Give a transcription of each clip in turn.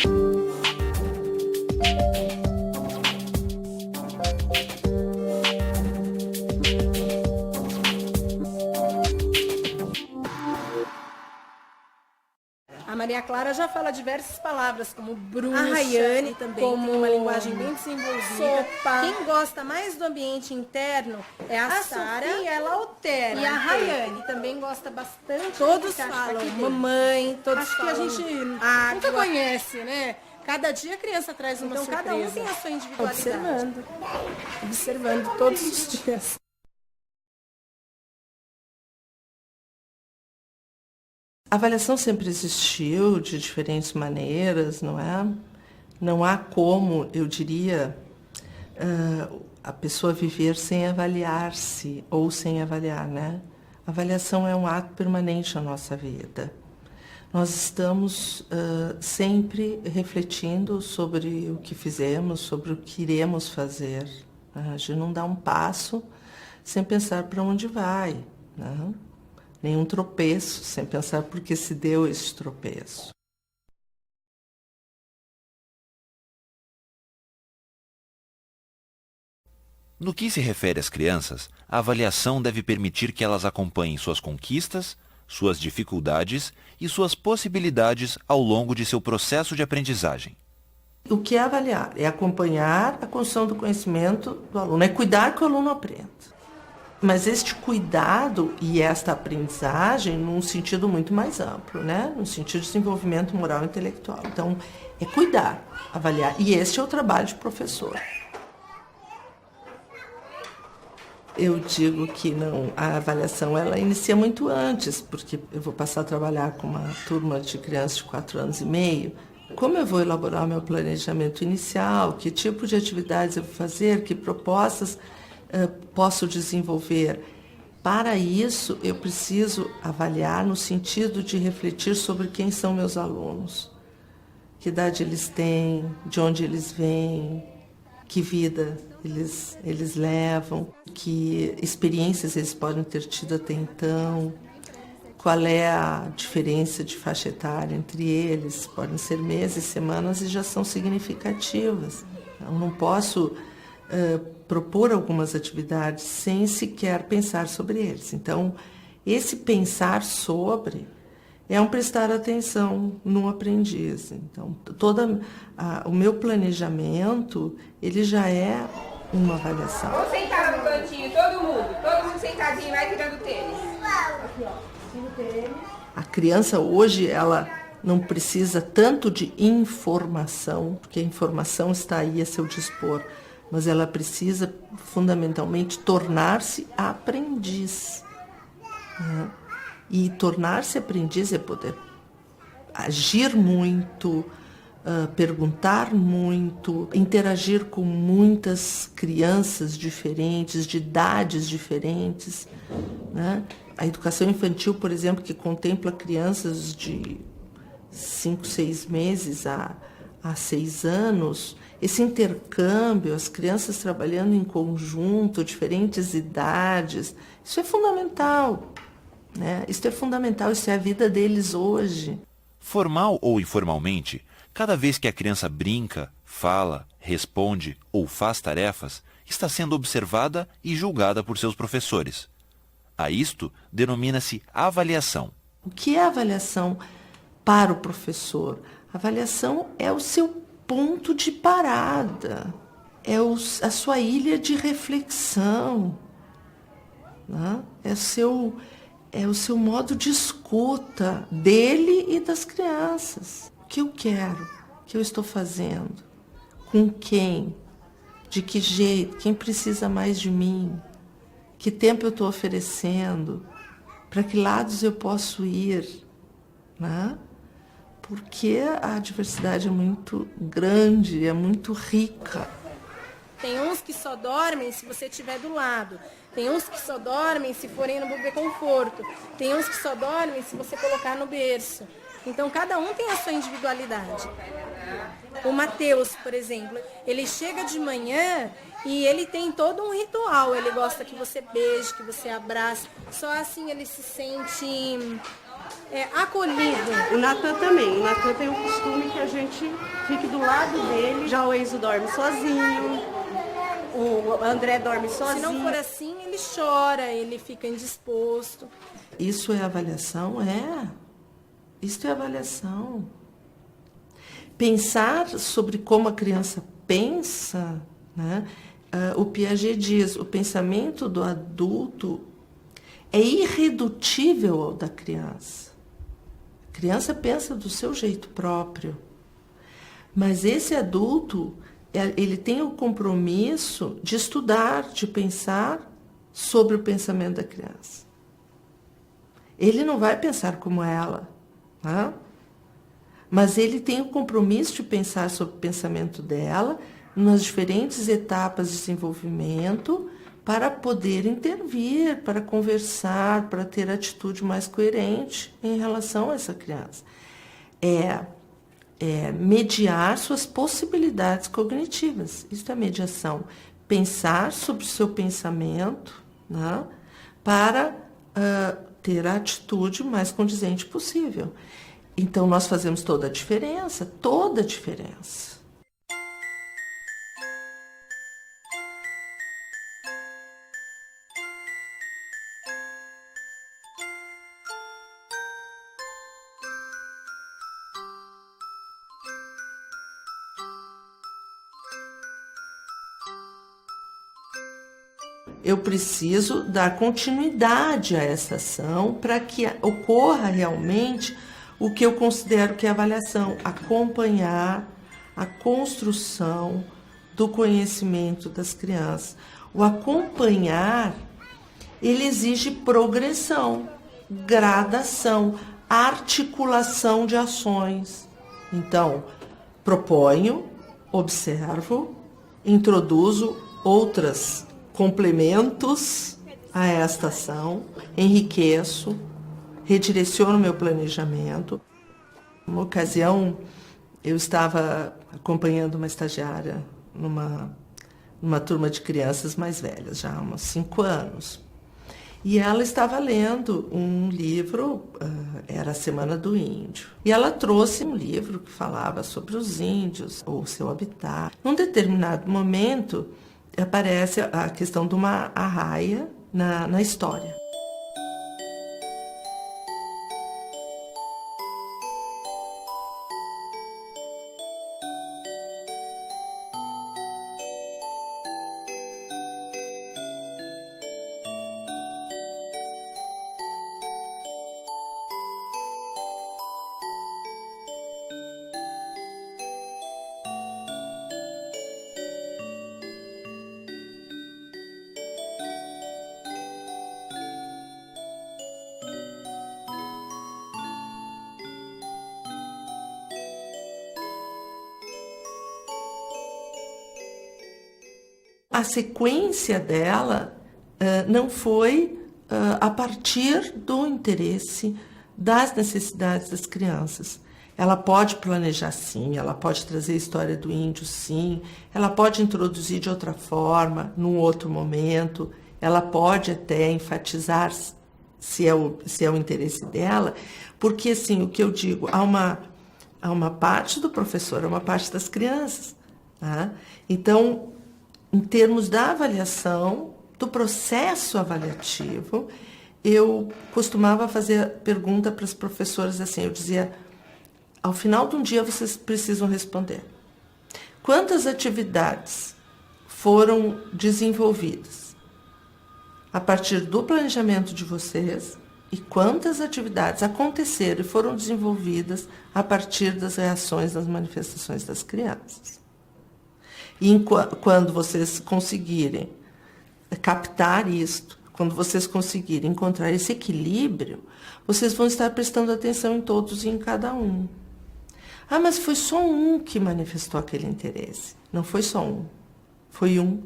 A Maria Clara já fala diversas palavras, como bruxa. A Rayane também como tem uma linguagem bem desenvolvida. Sopa. Quem gosta mais do ambiente interno é a Sara. Sofia, ela altera. E a Rayane também gosta bastante. Todos de falam aqui dentro. mamãe, todos Acho falam que a gente água. nunca conhece, né? Cada dia a criança traz uma Então surpresa. cada um tem a sua individualidade. Observando todos os dias. A avaliação sempre existiu de diferentes maneiras, não é? Não há como, eu diria, a pessoa viver sem avaliar-se ou sem avaliar, né? A avaliação é um ato permanente na nossa vida. Nós estamos sempre refletindo sobre o que fizemos, sobre o que iremos fazer. A gente não dá um passo sem pensar para onde vai, né? Nenhum tropeço, sem pensar por que se deu esse tropeço. No que se refere às crianças, a avaliação deve permitir que elas acompanhem suas conquistas, suas dificuldades e suas possibilidades ao longo de seu processo de aprendizagem. O que é avaliar? É acompanhar a construção do conhecimento do aluno, é cuidar que o aluno aprenda. Mas este cuidado e esta aprendizagem num sentido muito mais amplo, né? No sentido de desenvolvimento moral e intelectual. Então, é cuidar, avaliar. E este é o trabalho de professor. Eu digo que não, a avaliação ela inicia muito antes, porque eu vou passar a trabalhar com uma turma de crianças de 4 anos e meio. Como eu vou elaborar o meu planejamento inicial, que tipo de atividades eu vou fazer, que propostas posso desenvolver. Para isso, eu preciso avaliar no sentido de refletir sobre quem são meus alunos, que idade eles têm, de onde eles vêm, que vida eles levam, que experiências eles podem ter tido até então, qual é a diferença de faixa etária entre eles. Podem ser meses, semanas e já são significativas. Eu não posso propor algumas atividades sem sequer pensar sobre eles. Então, esse pensar sobre é um prestar atenção no aprendiz. Então, o meu planejamento, ele já é uma avaliação. Vamos sentar no cantinho, todo mundo sentadinho, vai tirando tênis. Aqui, ó, tira o tênis. A criança hoje, ela não precisa tanto de informação, porque a informação está aí a seu dispor, mas ela precisa, fundamentalmente, tornar-se aprendiz. Né? E tornar-se aprendiz é poder agir muito, perguntar muito, interagir com muitas crianças diferentes, de idades diferentes. Né? A educação infantil, por exemplo, que contempla crianças de 5, 6 meses a 6 anos, esse intercâmbio, as crianças trabalhando em conjunto, diferentes idades, isso é fundamental. Né? Isso é fundamental, isso é a vida deles hoje. Formal ou informalmente, cada vez que a criança brinca, fala, responde ou faz tarefas, está sendo observada e julgada por seus professores. A isto denomina-se avaliação. O que é avaliação para o professor? A avaliação é o seu ponto de parada, é a sua ilha de reflexão, né? É o seu modo de escuta dele e das crianças. O que eu quero? O que eu estou fazendo? Com quem? De que jeito? Quem precisa mais de mim? Que tempo eu estou oferecendo? Para que lados eu posso ir? Né? Porque a diversidade é muito grande, é muito rica. Tem uns que só dormem se você estiver do lado. Tem uns que só dormem se forem no bebê conforto. Tem uns que só dormem se você colocar no berço. Então, cada um tem a sua individualidade. O Matheus, por exemplo, ele chega de manhã e ele tem todo um ritual. Ele gosta que você beije, que você abrace. Só assim ele se sente acolhido. O Natan também. O Natan tem o costume que a gente fique do lado dele. Já o Enzo dorme sozinho. O André dorme sozinho. Se não for assim, ele chora, ele fica indisposto. Isso é avaliação? Isso é avaliação. Pensar sobre como a criança pensa, né? O Piaget diz, o pensamento do adulto é irredutível ao da criança. A criança pensa do seu jeito próprio. Mas esse adulto, ele tem o compromisso de estudar, de pensar sobre o pensamento da criança. Ele não vai pensar como ela, né? Mas ele tem o compromisso de pensar sobre o pensamento dela nas diferentes etapas de desenvolvimento para poder intervir, para conversar, para ter atitude mais coerente em relação a essa criança. Mediar suas possibilidades cognitivas. Isso é mediação. Pensar sobre o seu pensamento, né, para ter a atitude mais condizente possível. Então, nós fazemos toda a diferença, toda a diferença. Eu preciso dar continuidade a essa ação para que ocorra realmente o que eu considero que é avaliação, acompanhar a construção do conhecimento das crianças. O acompanhar, ele exige progressão, gradação, articulação de ações. Então, proponho, observo, introduzo outras complementos a esta ação, enriqueço, redireciono meu planejamento. Uma ocasião, eu estava acompanhando uma estagiária numa turma de crianças mais velhas, já há uns 5 anos. E ela estava lendo um livro, era a Semana do Índio. E ela trouxe um livro que falava sobre os índios, ou seu habitat. Num determinado momento, aparece a questão de uma arraia na história. A sequência dela não foi a partir do interesse das necessidades das crianças. Ela pode planejar sim, ela pode trazer a história do índio sim, ela pode introduzir de outra forma, num outro momento, ela pode até enfatizar se é o interesse dela, porque assim, o que eu digo, há uma parte do professor, há uma parte das crianças. Tá? Então, em termos da avaliação, do processo avaliativo, eu costumava fazer a pergunta para as professoras assim, eu dizia, ao final de um dia vocês precisam responder. Quantas atividades foram desenvolvidas a partir do planejamento de vocês e quantas atividades aconteceram e foram desenvolvidas a partir das reações, das manifestações das crianças? E quando vocês conseguirem captar isto, quando vocês conseguirem encontrar esse equilíbrio, vocês vão estar prestando atenção em todos e em cada um. Ah, mas foi só um que manifestou aquele interesse. Não foi só um, foi um.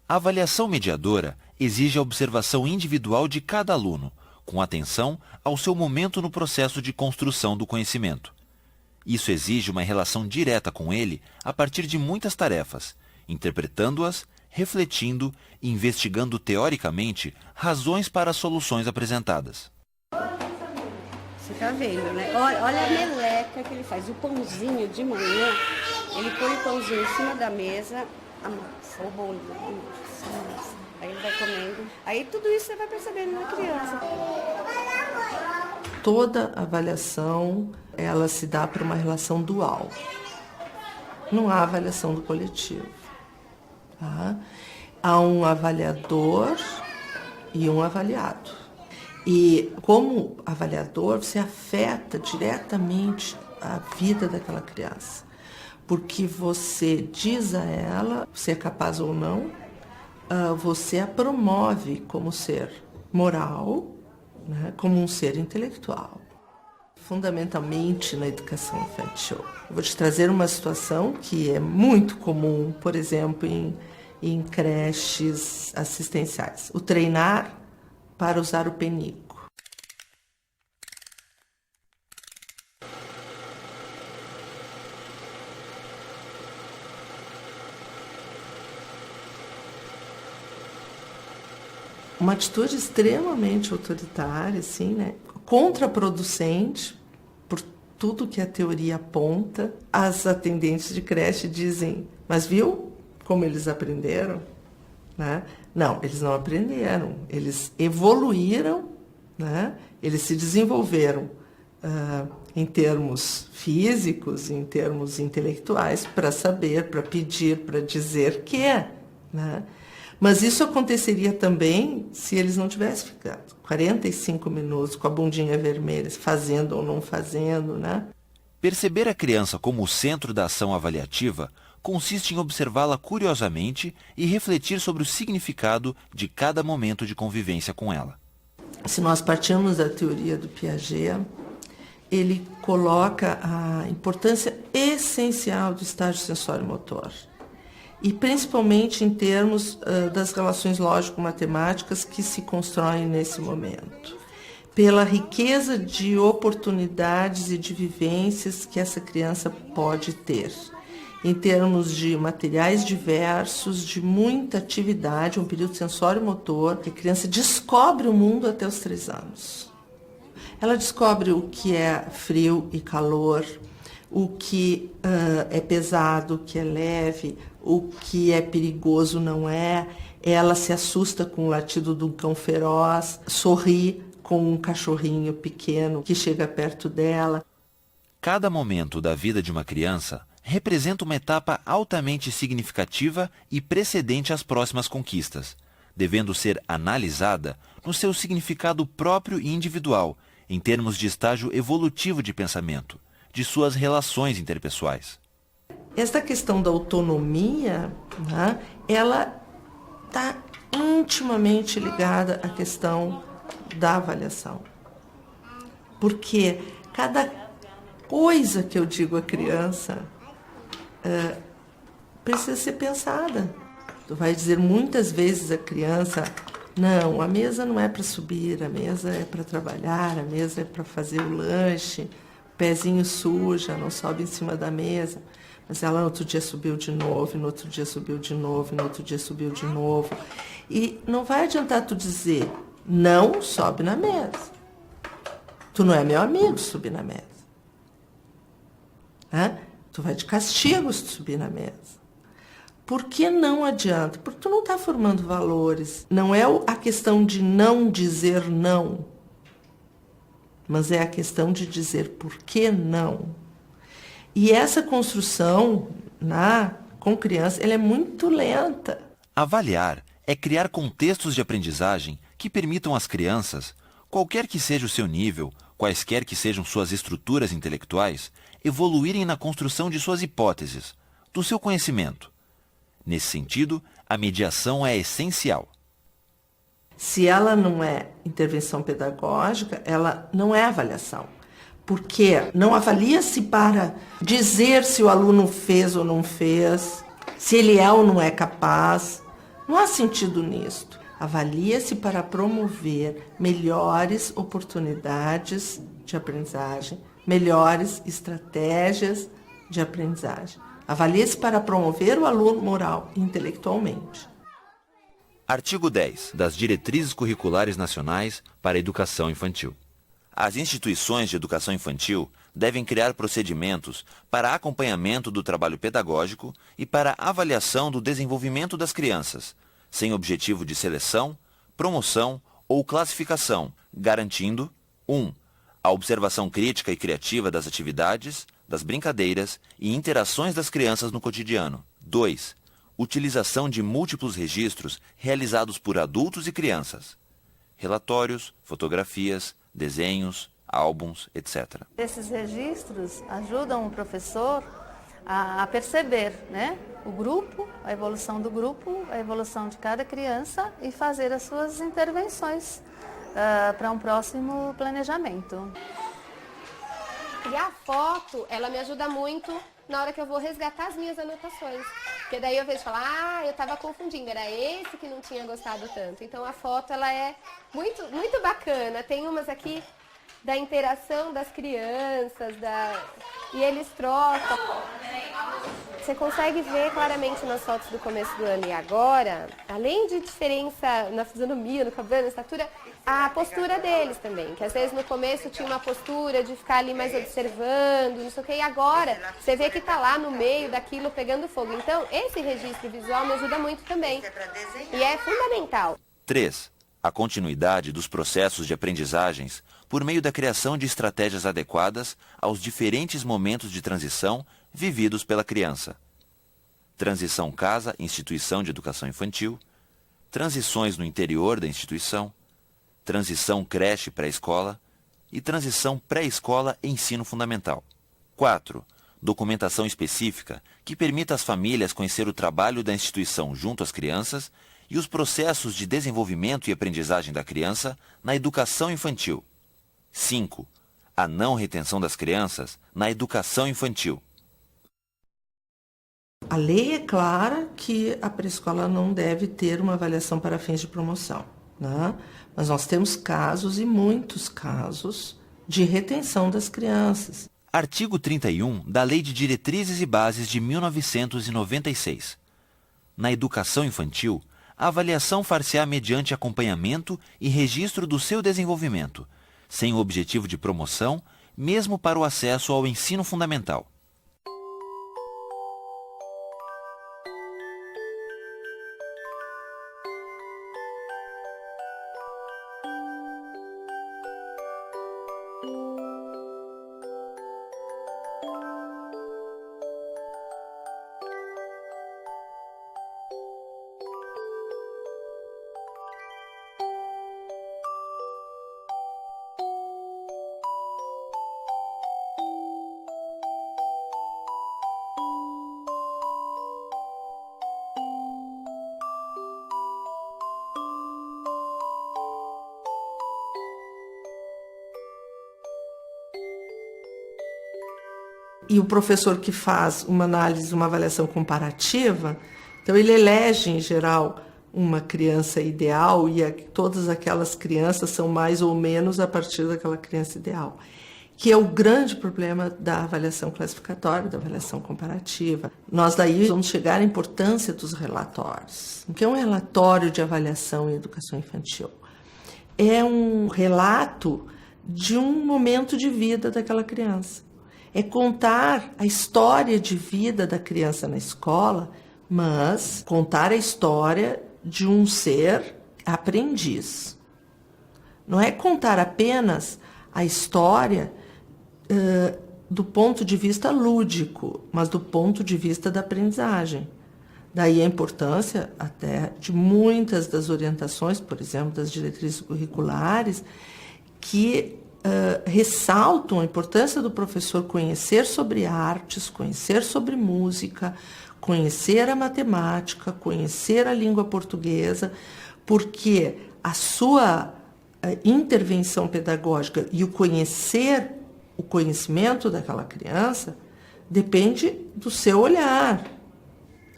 A avaliação mediadora exige a observação individual de cada aluno, com atenção ao seu momento no processo de construção do conhecimento. Isso exige uma relação direta com ele a partir de muitas tarefas, interpretando-as, refletindo e investigando teoricamente razões para as soluções apresentadas. Você tá vendo, né? Olha a meleca que ele faz. O pãozinho de manhã, ele põe o pãozinho em cima da mesa, amassa o bolo, amassa. Aí ele vai comendo. Aí tudo isso você vai percebendo na criança. Toda avaliação, ela se dá por uma relação dual. Não há avaliação do coletivo. Tá? Há um avaliador e um avaliado. E como avaliador, você afeta diretamente a vida daquela criança. Porque você diz a ela, se é capaz ou não, você a promove como ser moral, né, como um ser intelectual. Fundamentalmente na educação infantil. Eu vou te trazer uma situação que é muito comum, por exemplo, em creches assistenciais. O treinar para usar o penico. Uma atitude extremamente autoritária, assim, né? Contraproducente, por tudo que a teoria aponta. As atendentes de creche dizem, mas viu como eles aprenderam? Né? Não, eles não aprenderam, eles evoluíram, né? Eles se desenvolveram em termos físicos, em termos intelectuais, para saber, para pedir, para dizer que é. Né? Mas isso aconteceria também se eles não tivessem ficado 45 minutos com a bundinha vermelha, fazendo ou não fazendo, né? Perceber a criança como o centro da ação avaliativa consiste em observá-la curiosamente e refletir sobre o significado de cada momento de convivência com ela. Se nós partirmos da teoria do Piaget, ele coloca a importância essencial do estágio sensório-motor. E principalmente em termos das relações lógico-matemáticas que se constroem nesse momento. Pela riqueza de oportunidades e de vivências que essa criança pode ter. Em termos de materiais diversos, de muita atividade, um período sensório-motor, que a criança descobre o mundo até os 3 anos. Ela descobre o que é frio e calor, o que é pesado, o que é leve, o que é perigoso não é. Ela se assusta com o latido de um cão feroz, sorri com um cachorrinho pequeno que chega perto dela. Cada momento da vida de uma criança representa uma etapa altamente significativa e precedente às próximas conquistas, devendo ser analisada no seu significado próprio e individual, em termos de estágio evolutivo de pensamento, de suas relações interpessoais. Esta questão da autonomia, né, ela está intimamente ligada à questão da avaliação. Porque cada coisa que eu digo à criança precisa ser pensada. Tu vai dizer muitas vezes à criança, não, a mesa não é para subir, a mesa é para trabalhar, a mesa é para fazer o lanche, o pezinho suja, não sobe em cima da mesa. Mas ela no outro dia subiu de novo, no outro dia subiu de novo, no outro dia subiu de novo. E não vai adiantar tu dizer, não sobe na mesa. Tu não é meu amigo se subir na mesa. Tu vai de castigo se tu subir na mesa. Por que não adianta? Porque tu não está formando valores. Não é a questão de não dizer não, mas é a questão de dizer por que não. E essa construção com criança, ela é muito lenta. Avaliar é criar contextos de aprendizagem que permitam às crianças, qualquer que seja o seu nível, quaisquer que sejam suas estruturas intelectuais, evoluírem na construção de suas hipóteses, do seu conhecimento. Nesse sentido, a mediação é essencial. Se ela não é intervenção pedagógica, ela não é avaliação. Porque não avalia-se para dizer se o aluno fez ou não fez, se ele é ou não é capaz. Não há sentido nisto. Avalia-se para promover melhores oportunidades de aprendizagem, melhores estratégias de aprendizagem. Avalia-se para promover o aluno moral e intelectualmente. Artigo 10 das Diretrizes Curriculares Nacionais para a Educação Infantil. As instituições de educação infantil devem criar procedimentos para acompanhamento do trabalho pedagógico e para avaliação do desenvolvimento das crianças, sem objetivo de seleção, promoção ou classificação, garantindo 1. A observação crítica e criativa das atividades, das brincadeiras e interações das crianças no cotidiano. 2. Utilização de múltiplos registros realizados por adultos e crianças. Relatórios, fotografias, desenhos, álbuns, etc. Esses registros ajudam o professor a perceber, né, o grupo, a evolução do grupo, a evolução de cada criança e fazer as suas intervenções para um próximo planejamento. E a foto, ela me ajuda muito na hora que eu vou resgatar as minhas anotações. Porque daí eu vejo e falo, eu estava confundindo, era esse que não tinha gostado tanto. Então a foto, ela é muito, muito bacana. Tem umas aqui da interação das crianças, e eles trocam. Você consegue ver claramente nas fotos do começo do ano e agora, além de diferença na fisionomia, no cabelo, na estatura, a postura deles também, que às vezes no começo tinha uma postura de ficar ali mais observando, não sei o que, e agora você vê que está lá no meio daquilo pegando fogo. Então, esse registro visual me ajuda muito também, e é fundamental. 3. A continuidade dos processos de aprendizagens por meio da criação de estratégias adequadas aos diferentes momentos de transição vividos pela criança. Transição casa-instituição de educação infantil, transições no interior da instituição, transição creche pré-escola e transição pré-escola e ensino fundamental. 4. Documentação específica que permita às famílias conhecer o trabalho da instituição junto às crianças e os processos de desenvolvimento e aprendizagem da criança na educação infantil. 5. A não retenção das crianças na educação infantil. A lei é clara que a pré-escola não deve ter uma avaliação para fins de promoção, né? Mas nós temos casos, e muitos casos, de retenção das crianças. Artigo 31 da Lei de Diretrizes e Bases de 1996. Na educação infantil, a avaliação far-se-á mediante acompanhamento e registro do seu desenvolvimento, sem o objetivo de promoção, mesmo para o acesso ao ensino fundamental. E o professor que faz uma análise, uma avaliação comparativa, então ele elege, em geral, uma criança ideal e todas aquelas crianças são mais ou menos a partir daquela criança ideal, que é o grande problema da avaliação classificatória, da avaliação comparativa. Nós daí vamos chegar à importância dos relatórios. O que é um relatório de avaliação em educação infantil? É um relato de um momento de vida daquela criança. É contar a história de vida da criança na escola, mas contar a história de um ser aprendiz. Não é contar apenas a história do ponto de vista lúdico, mas do ponto de vista da aprendizagem. Daí a importância até de muitas das orientações, por exemplo, das diretrizes curriculares, que ressaltam a importância do professor conhecer sobre artes, conhecer sobre música, conhecer a matemática, conhecer a língua portuguesa, porque a sua intervenção pedagógica e o conhecimento daquela criança depende do seu olhar.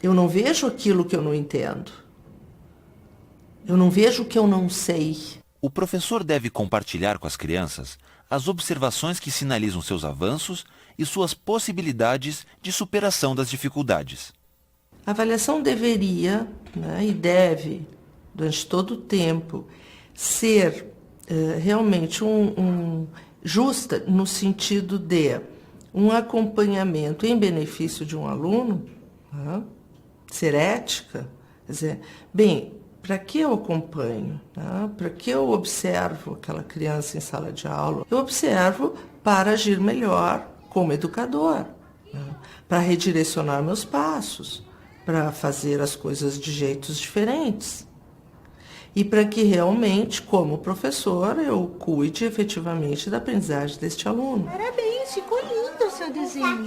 Eu não vejo aquilo que eu não entendo. Eu não vejo o que eu não sei. O professor deve compartilhar com as crianças as observações que sinalizam seus avanços e suas possibilidades de superação das dificuldades. A avaliação deveria, e deve, durante todo o tempo, ser realmente justa no sentido de um acompanhamento em benefício de um aluno, tá? Ser ética, quer dizer, bem, para que eu acompanho? Tá? Para que eu observo aquela criança em sala de aula? Eu observo para agir melhor como educador, tá? Para redirecionar meus passos, para fazer as coisas de jeitos diferentes. E para que realmente, como professor, eu cuide efetivamente da aprendizagem deste aluno. Parabéns, ficou lindo o seu desenho.